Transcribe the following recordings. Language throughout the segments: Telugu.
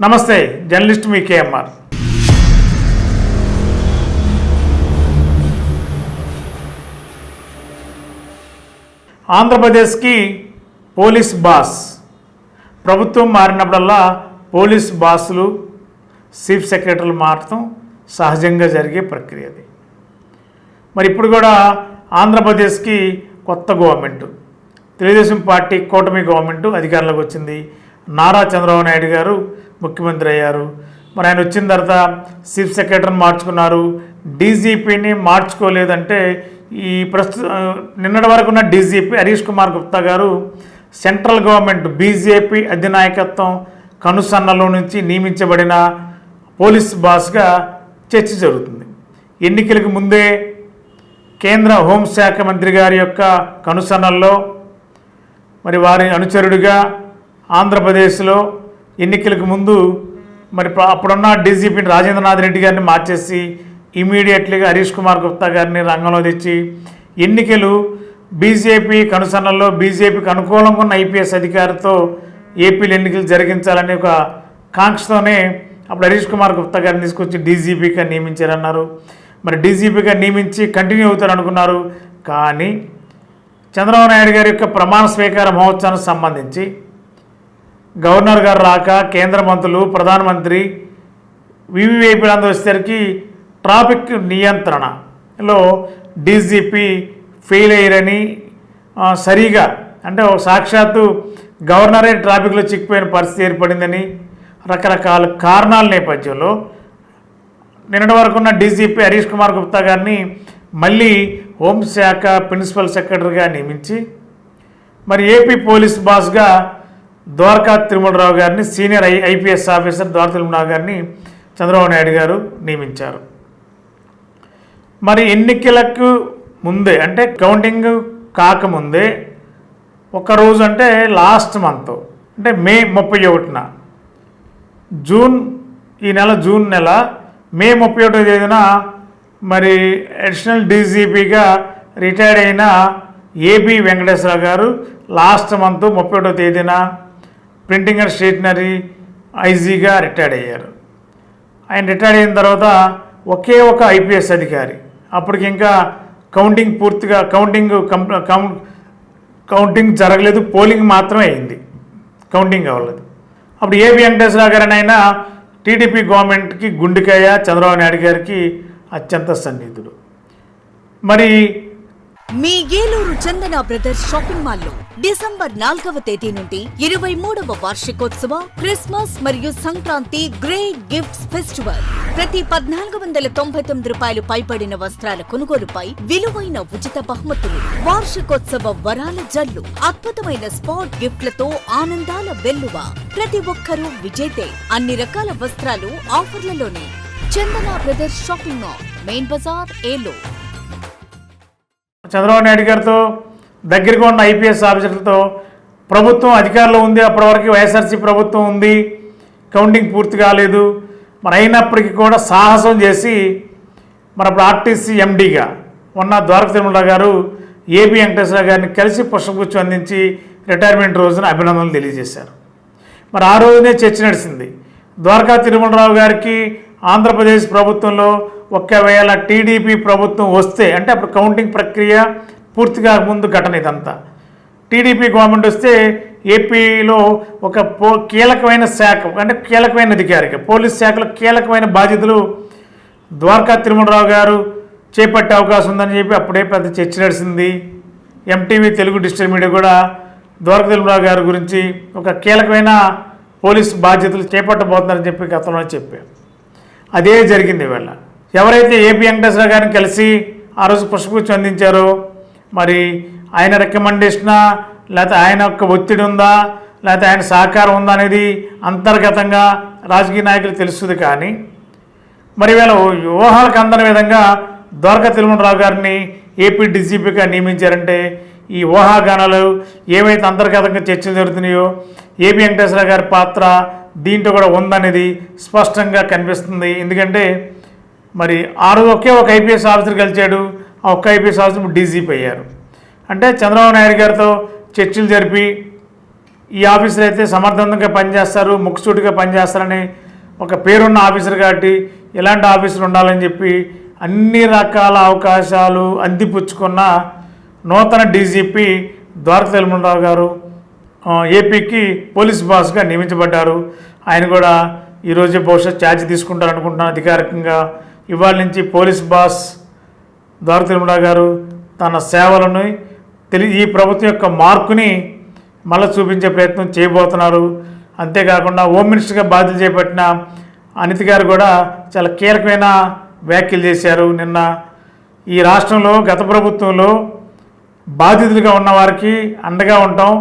నమస్తే, జర్నలిస్ట్ మీ కేఎంఆర్. ఆంధ్రప్రదేశ్కి పోలీస్ బాస్. ప్రభుత్వం మారినప్పుడల్లా పోలీస్ బాసులు, చీఫ్ సెక్రటరీలు మారటం సహజంగా జరిగే ప్రక్రియ. అది మరి ఇప్పుడు కూడా ఆంధ్రప్రదేశ్కి కొత్త గవర్నమెంట్, తెలుగుదేశం పార్టీ కూటమి గవర్నమెంట్ అధికారంలోకి వచ్చింది. నారా చంద్రబాబు నాయుడు గారు ముఖ్యమంత్రి అయ్యారు. మరి ఆయన వచ్చిన తర్వాత చీఫ్ సెక్రటరీని మార్చుకున్నారు, డీజీపీని మార్చుకోలేదంటే ఈ నిన్నటి వరకు ఉన్న డీజీపీ హరీష్ కుమార్ గుప్తా గారు సెంట్రల్ గవర్నమెంట్ బీజేపీ అధినాయకత్వం కనుసన్నలో నుంచి నియమించబడిన పోలీస్ బాస్గా చర్చ జరుగుతుంది. ఎన్నికలకు ముందే కేంద్ర హోంశాఖ మంత్రి గారి యొక్క కనుసన్నల్లో మరి వారి అనుచరుడిగా ఆంధ్రప్రదేశ్లో ఎన్నికలకు ముందు మరి అప్పుడున్న డీజీపీని రాజేంద్రనాథ్ రెడ్డి గారిని మార్చేసి ఇమీడియట్లీగా హరీష్ కుమార్ గుప్తా గారిని రంగంలో తెచ్చి ఎన్నికలు బీజేపీ కనుసన్నల్లో బీజేపీకి అనుకూలంగా ఉన్న ఐపీఎస్ అధికారితో ఏపీలో ఎన్నికలు జరిగించాలనే ఒక కాంక్షతోనే అప్పుడు హరీష్ కుమార్ గుప్తా గారిని తీసుకొచ్చి డీజీపీగా నియమించారన్నారు. మరి డీజీపీగా నియమించి కంటిన్యూ అవుతారు అనుకున్నారు. కానీ చంద్రబాబు నాయుడు గారి యొక్క ప్రమాణ స్వీకార మహోత్సవానికి సంబంధించి గవర్నర్ గారు రాక, కేంద్ర మంత్రులు, ప్రధానమంత్రి, వివిఐపీలందరూ వచ్చేసరికి ట్రాఫిక్ నియంత్రణలో డీజీపీ ఫెయిల్ అయ్యారని, సరిగా అంటే సాక్షాత్తు గవర్నరే ట్రాఫిక్లో చిక్కిపోయిన పరిస్థితి ఏర్పడిందని రకరకాల కారణాల నేపథ్యంలో నిన్నటి వరకు ఉన్న డీజీపీ హరీష్ కుమార్ గుప్తా గారిని మళ్ళీ హోంశాఖ ప్రిన్సిపల్ సెక్రటరీగా నియమించి మరి ఏపీ పోలీస్ బాస్గా ద్వారకా తిరుమలరావు గారిని, senior IPS officer Dwaraka Tirumala Rao గారిని చంద్రబాబు నాయుడు గారు నియమించారు. మరి ఎన్నికలకు ముందే అంటే కౌంటింగ్ కాకముందే ఒకరోజు అంటే లాస్ట్ మంత్ అంటే మే 31న జూన్ నెల మే 31వ తేదీన మరి అడిషనల్ డీజీపీగా రిటైర్డ్ అయిన ఏబి వెంకటేశ్వరరావు గారు లాస్ట్ మంత్ 31వ తేదీన ప్రింటింగ్ అండ్ స్టేషనరీ ఐజీగా రిటైర్డ్ అయ్యారు. ఆయన రిటైర్డ్ అయిన తర్వాత ఒకే ఒక ఐపీఎస్ అధికారి, అప్పటికి ఇంకా కౌంటింగ్ పూర్తిగా కౌంటింగ్ జరగలేదు, పోలింగ్ మాత్రమే అయింది, కౌంటింగ్ అవ్వలేదు. అప్పుడు ఏబి వెంకటేశ్వరరావు గారు అయినా టీడీపీ గవర్నమెంట్కి గుండెకాయ, చంద్రబాబు నాయుడు గారికి అత్యంత సన్నిహితుడు. మరి మీ ఏలూరు చందన బ్రదర్స్ షాపింగ్ మాల్లో డిసెంబర్ 4వ తేదీ నుండి 23వ వార్షికోత్సవ క్రిస్మస్ మరియు సంక్రాంతి గ్రేట్ గిఫ్ట్స్ ఫెస్టివల్. ప్రతి 1499 రూపాయలు పైబడిన వస్త్రాల కొనుగోలుపై విలువైన ఉచిత బహుమతులు, వార్షికోత్సవ వరాల జల్లు, అద్భుతమైన స్పాట్ గిఫ్ట్లతో ఆనందాల వెల్లువ. ప్రతి ఒక్కరూ విజేతే. అన్ని రకాల వస్త్రాలు ఆఫర్లలోనే. Chandana brothers shopping mall, main బజార్, ఏలూరు. చంద్రబాబు నాయుడు గారితో దగ్గరగా ఉన్న ఐపీఎస్ ఆఫీసర్లతో ప్రభుత్వం అధికారంలో ఉంది, అప్పటివరకు వైఎస్ఆర్సీ ప్రభుత్వం ఉంది, కౌంటింగ్ పూర్తి కాలేదు, మరి అయినప్పటికీ కూడా సాహసం చేసి మరి అప్పుడు ఆర్టీసీ ఎండీగా ఉన్న ద్వారకా తిరుమలరావు గారు ఏబి వెంకటేశ్వరరావు గారిని కలిసి పుష్పగుచ్చం అందించి రిటైర్మెంట్ రోజున అభినందనలు తెలియజేశారు. మరి ఆ రోజునే చర్చ నడిచింది. ద్వారకా తిరుమలరావు గారికి ఆంధ్రప్రదేశ్ ప్రభుత్వంలో ఒకవేళ టీడీపీ ప్రభుత్వం వస్తే, అంటే అప్పుడు కౌంటింగ్ ప్రక్రియ పూర్తిగా ముందు ఘటన ఇదంతా, టీడీపీ గవర్నమెంట్ వస్తే ఏపీలో ఒక కీలకమైన శాఖ అంటే కీలకమైన అధికారిగా పోలీస్ శాఖలో కీలకమైన బాధ్యతలు ద్వారకా తిరుమలరావు గారు చేపట్టే అవకాశం ఉందని చెప్పి అప్పుడే పెద్ద చర్చ నడిచింది. ఎంటీవీ తెలుగు డిజిటల్ మీడియా కూడా ద్వారకా తిరుమలరావు గారి గురించి ఒక కీలకమైన పోలీస్ బాధ్యతలు చేపట్టబోతున్నారని చెప్పి గతంలో చెప్పారు. అదే జరిగింది. ఇవాళ ఎవరైతే ఏపీ వెంకటేశ్వరరావు గారిని కలిసి ఆ రోజు పుష్పగుచ్చం అందించారో మరి ఆయన రికమెండేషనా లేకపోతే ఆయన యొక్క ఒత్తిడి ఉందా లేకపోతే ఆయన సహకారం ఉందా అనేది అంతర్గతంగా రాజకీయ నాయకులు తెలుస్తుంది. కానీ మరి వీళ్ళ వ్యూహాలకు అందని విధంగా ద్వారకా తిరుమలరావు గారిని ఏపీ డీజీపీగా నియమించారంటే ఈ ఊహాగానాలు ఏవైతే అంతర్గతంగా చర్చలు జరుగుతున్నాయో ఏపీ వెంకటేశ్వరరావు గారి పాత్ర దీంట్లో కూడా ఉందనేది స్పష్టంగా కనిపిస్తుంది. ఎందుకంటే మరి ఆ రోజు ఒకే ఒక ఐపీఎస్ ఆఫీసర్ కలిచాడు, ఆ ఒక్క ఐపీఎస్ ఆఫీసర్ డీజీపీ అయ్యారు. అంటే చంద్రబాబు నాయుడు గారితో చర్చలు జరిపి ఈ ఆఫీసర్ అయితే సమర్థవంతంగా పనిచేస్తారు, ముక్కుసూటిగా పనిచేస్తారని ఒక పేరున్న ఆఫీసర్ కాబట్టి ఇలాంటి ఆఫీసర్ ఉండాలని చెప్పి అన్ని రకాల అవకాశాలు అందిపుచ్చుకున్న నూతన డీజీపీ ద్వారకా తిరుమలరావు గారు ఏపీకి పోలీస్ బాస్గా నియమించబడ్డారు. ఆయన కూడా ఈరోజే బహుశా ఛార్జ్ తీసుకుంటారు అనుకుంటున్నాను అధికారికంగా. ఇవాళ నుంచి పోలీస్ బాస్ ద్వారకా తిరుమలరావు గారు తన సేవలను ఈ ప్రభుత్వం యొక్క మార్కుని మళ్ళీ చూపించే ప్రయత్నం చేయబోతున్నారు. అంతేకాకుండా హోమ్ మినిస్టర్గా బాధ్యత చేపట్టిన అనిత గారు కూడా చాలా కీలకమైన వ్యాఖ్యలు చేశారు. నిన్న ఈ రాష్ట్రంలో గత ప్రభుత్వంలో బాధితులుగా ఉన్న వారికి అండగా ఉంటాం,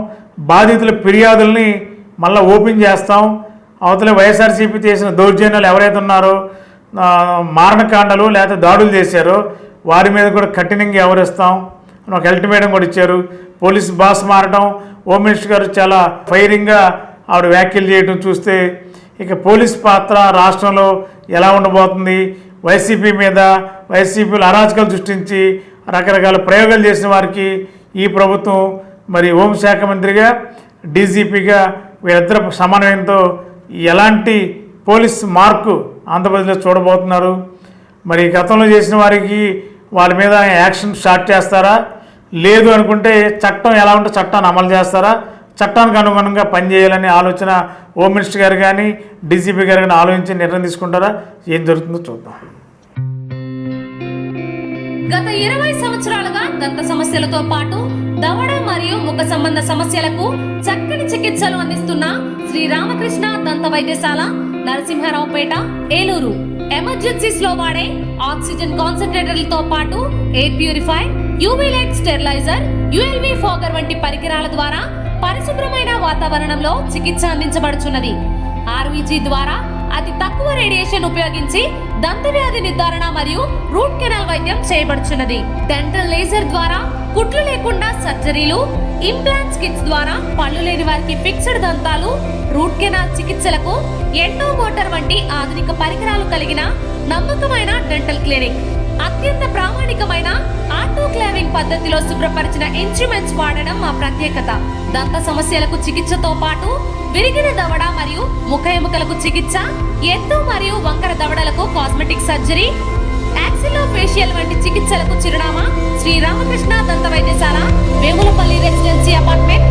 బాధితుల ఫిర్యాదుల్ని మళ్ళీ ఓపెన్ చేస్తాం, అవతల వైఎస్ఆర్సీపీ చేసిన దౌర్జన్యాలు ఎవరైతే ఉన్నారో మారణకాండలు లేకపోతే దాడులు చేశారో వారి మీద కూడా కఠినంగా వ్యవహరిస్తాం అని ఒక అల్టిమేటం కూడా ఇచ్చారు. పోలీస్ బాస్ మారడం, హోమ్ మినిస్టర్ గారు చాలా ఫైరింగ్గా ఆవిడ వ్యాఖ్యలు చేయడం చూస్తే ఇక పోలీస్ పాత్ర రాష్ట్రంలో ఎలా ఉండబోతుంది, వైసీపీ మీద వైసీపీలు అరాచకాలు సృష్టించి రకరకాల ప్రయోగాలు చేసిన వారికి ఈ ప్రభుత్వం మరి హోంశాఖ మంత్రిగా డీజీపీగా వీళ్ళిద్దరు సమన్వయంతో ఎలాంటి పోలీస్ మార్కు ఆంధ్రప్రదేశ్లో చూడబోతున్నారు. మరి గతంలో చేసిన వారికి వాళ్ళ మీద యాక్షన్ స్టార్ట్ చేస్తారా, లేదు అనుకుంటే చట్టం ఎలా ఉంటే చట్టాన్ని అమలు చేస్తారా, చట్టానికి అనుగుణంగా పనిచేయాలనే ఆలోచన హోమ్ మినిస్టర్ గారు కానీ డీజీపీ గారు కానీ ఆలోచించి నిర్ణయం తీసుకుంటారా, ఏం జరుగుతుందో చూద్దాం. గత 20 సంవత్సరాలుగా దంత సమస్యలతో పాటు దవడ మరియు ముఖ సంబంధ సమస్యలకు చక్కని చికిత్సలు అందిస్తున్న శ్రీ రామకృష్ణ దంత వైద్యశాల, నరసింహారావుపేట, ఏలూరు. ఎమర్జెన్సీస్ లో వాడే ఆక్సిజన్ కాన్సంట్రేటర్లతో పాటు air purify, UV light steriliser, ULV fogger వంటి పరికరాల ద్వారా పరిశుభ్రమైన వాతావరణంలో చికిత్స అందించబడుచున్నది. ఆర్వీజీ ద్వారా అతి తక్కువ రేడియేషన్ ఉపయోగించి దంత వ్యాధి నిర్ధారణ మరియు రూట్ కెనాల్ వైద్యం చేయబడుచున్నది. డెంటల్ లేజర్ ద్వారా కుట్లు లేకుండా సర్జరీలు, ఇంప్లాంట్స్ కిట్స్ ద్వారా పళ్ళు లేని వారికి ఫిక్స్డ్ దంతాలు, రూట్ కెనాల్ చికిత్సలకు ఎండో మోటార్ వంటి ఆధునిక పరికరాలు కలిగిన నమ్మకమైన డెంటల్ క్లినిక్. అత్యంత ప్రామాణికమైన ఆటోక్లావింగ్ పద్ధతిలో శుభ్రపరిచిన ఇన్స్ట్రుమెంట్స్ వాడడం మా ప్రత్యేకత. దంత సమస్యలకు చికిత్సతో పాటు విరిగిన దవడ మరియు ముఖ ఎముకలకు చికిత్స, ఎత్తు మరియు వంకర దవడలకు కాస్మెటిక్ సర్జరీ, యాక్సిలోఫేషియల్ వంటి చికిత్సలకు చిరునామా శ్రీ రామకృష్ణ దంత వైద్యశాల, వేములపల్లి రెసిడెన్సీ అపార్ట్మెంట్,